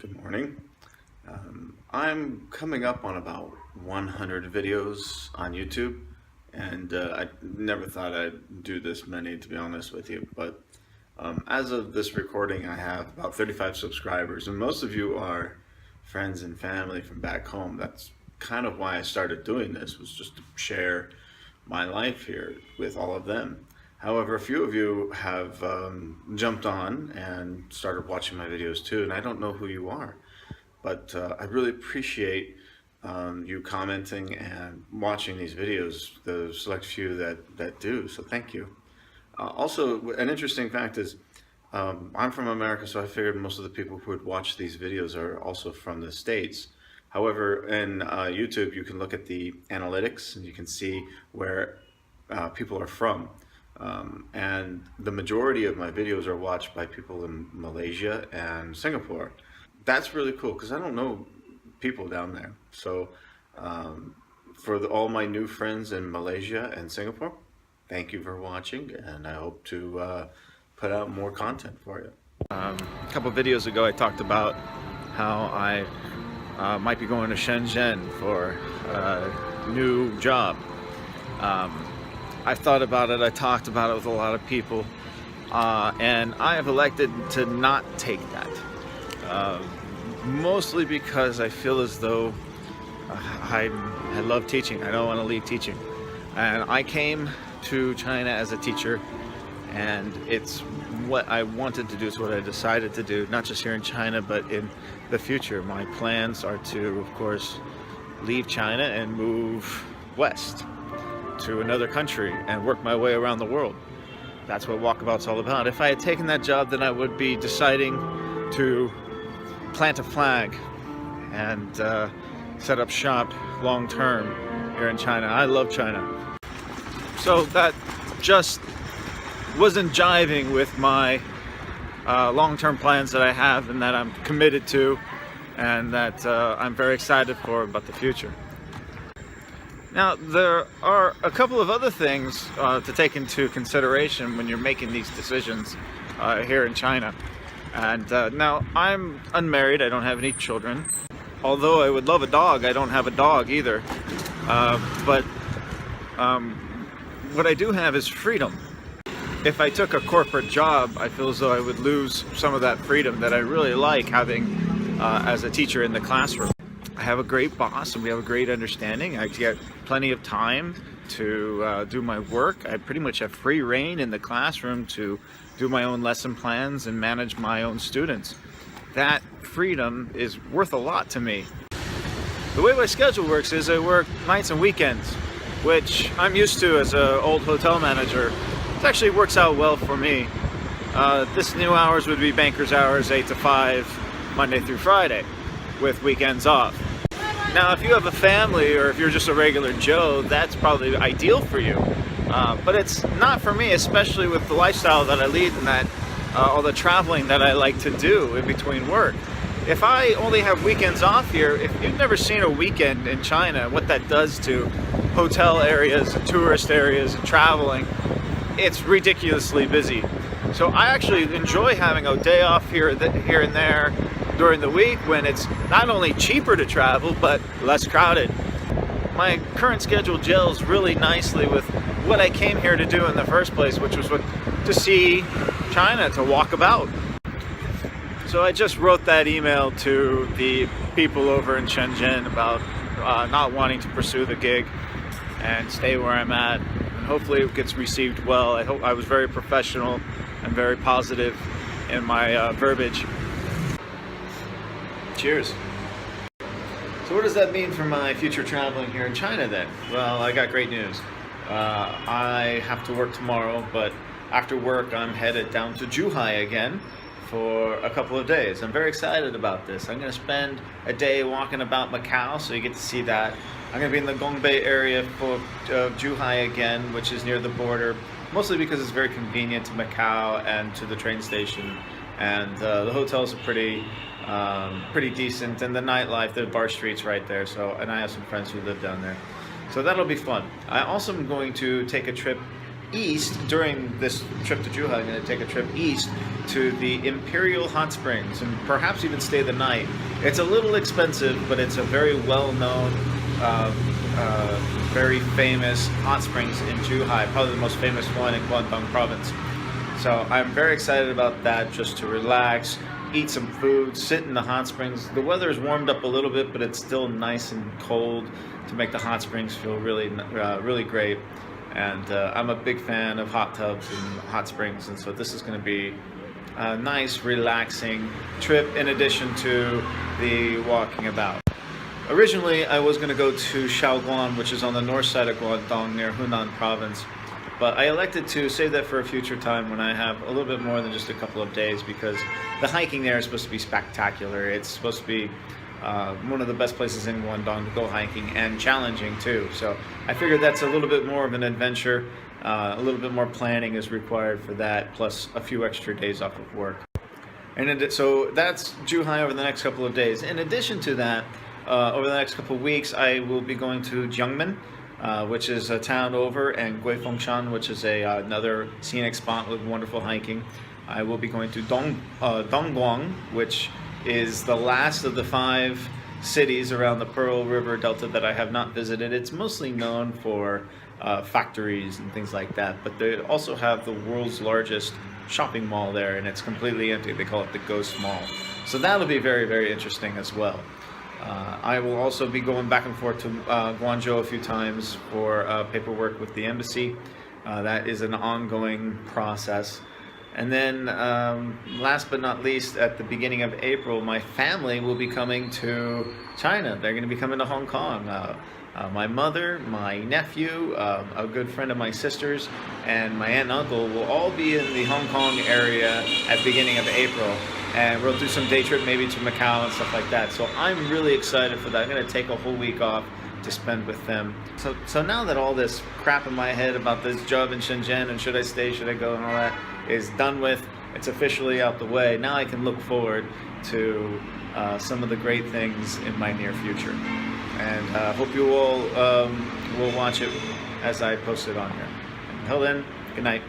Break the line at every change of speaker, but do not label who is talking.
Good morning. I'm coming up on about 100 videos on YouTube, and I never thought I'd do this many, to be honest with you, but as of this recording, I have about 35 subscribers, and most of you are friends and family from back home. That's kind of why I started doing this, was just to share my life here with all of them. However, a few of you have jumped on and started watching my videos too, and I don't know who you are, but I really appreciate you commenting and watching these videos, the select few that do, so thank you. Also, an interesting fact is, I'm from America, so I figured most of the people who would watch these videos are also from the States. However, in YouTube, you can look at the analytics and you can see where people are from. And the majority of my videos are watched by people in Malaysia and Singapore. That's really cool because I don't know people down there. So for all my new friends in Malaysia and Singapore, thank you for watching, and I hope to put out more content for you. A couple of videos ago I talked about how I might be going to Zhongshan for a new job. I've thought about it, I talked about it with a lot of people, and I have elected to not take that. Mostly because I feel as though I love teaching. I don't want to leave teaching. And I came to China as a teacher, and it's what I wanted to do, it's what I decided to do, not just here in China, but in the future. My plans are to, of course, leave China and move west to another country and work my way around the world. That's what Walkabout's all about. If I had taken that job, then I would be deciding to plant a flag and set up shop long term here in China. I love China. So that just wasn't jiving with my long-term plans that I have and that I'm committed to, and that I'm very excited for about the future. Now, there are a couple of other things to take into consideration when you're making these decisions here in China. And now, I'm unmarried, I don't have any children. Although I would love a dog, I don't have a dog either. But what I do have is freedom. If I took a corporate job, I feel as though I would lose some of that freedom that I really like having as a teacher in the classroom. I have a great boss and we have a great understanding. I get plenty of time to do my work. I pretty much have free reign in the classroom to do my own lesson plans and manage my own students. That freedom is worth a lot to me. The way my schedule works is I work nights and weekends, which I'm used to as an old hotel manager. It actually works out well for me. This new hours would be banker's hours, 8 to 5, Monday through Friday, with weekends off. Now, if you have a family or if you're just a regular Joe, that's probably ideal for you. But it's not for me, especially with the lifestyle that I lead and that all the traveling that I like to do in between work. If I only have weekends off here, if you've never seen a weekend in China, what that does to hotel areas, tourist areas, and traveling, it's ridiculously busy. So I actually enjoy having a day off here and there during the week when it's not only cheaper to travel, but less crowded. My current schedule gels really nicely with what I came here to do in the first place, which was to see China, to walk about. So I just wrote that email to the people over in Shenzhen about not wanting to pursue the gig and stay where I'm at. And hopefully it gets received well. I hope I was very professional and very positive in my verbiage. Cheers. So what does that mean for my future traveling here in China then? Well, I got great news. I have to work tomorrow, but after work I'm headed down to Zhuhai again for a couple of days. I'm very excited about this. I'm going to spend a day walking about Macau, so you get to see that. I'm going to be in the Gongbei area of Zhuhai again, which is near the border, mostly because it's very convenient to Macau and to the train station. And the hotels are pretty decent, and the nightlife, the bar streets right there. So, and I have some friends who live down there, so that'll be fun. I also am going to take a trip east during this trip to Zhuhai. I'm going to take a trip east to the Imperial Hot Springs and perhaps even stay the night. It's a little expensive, but it's a very well-known, very famous hot springs in Zhuhai, probably the most famous one in Guangdong province. So I'm very excited about that, just to relax, eat some food, sit in the hot springs. The weather has warmed up a little bit, but it's still nice and cold to make the hot springs feel really, really great. And I'm a big fan of hot tubs and hot springs, and so this is going to be a nice, relaxing trip in addition to the walking about. Originally, I was going to go to Xiaolan, which is on the north side of Guangdong near Hunan province, but I elected to save that for a future time when I have a little bit more than just a couple of days, because the hiking there is supposed to be spectacular. It's supposed to be one of the best places in Guangdong to go hiking, and challenging too. So I figured that's a little bit more of an adventure. A little bit more planning is required for that, plus a few extra days off of work. And so that's Zhuhai over the next couple of days. In addition to that, over the next couple of weeks, I will be going to Jiangmen, which is a town over, and Zhongshan, which is another scenic spot with wonderful hiking. I will be going to Dongguan, which is the last of the 5 cities around the Pearl River Delta that I have not visited. It's mostly known for factories and things like that, but they also have the world's largest shopping mall there, and it's completely empty. They call it the Ghost Mall. So that'll be very, very interesting as well. I will also be going back and forth to Guangzhou a few times for paperwork with the embassy. That is an ongoing process. And then, last but not least, at the beginning of April, my family will be coming to China. They're going to be coming to Hong Kong. My mother, my nephew, a good friend of my sister's, and my aunt and uncle will all be in the Hong Kong area at the beginning of April. And we'll do some day trip maybe to Macau and stuff like that. So I'm really excited for that. I'm going to take a whole week off to spend with them. So now that all this crap in my head about this job in Shenzhen and should I stay, should I go, and all that is done with, it's officially out the way, now I can look forward to some of the great things in my near future. And hope you all will watch it as I post it on here. Until then, good night.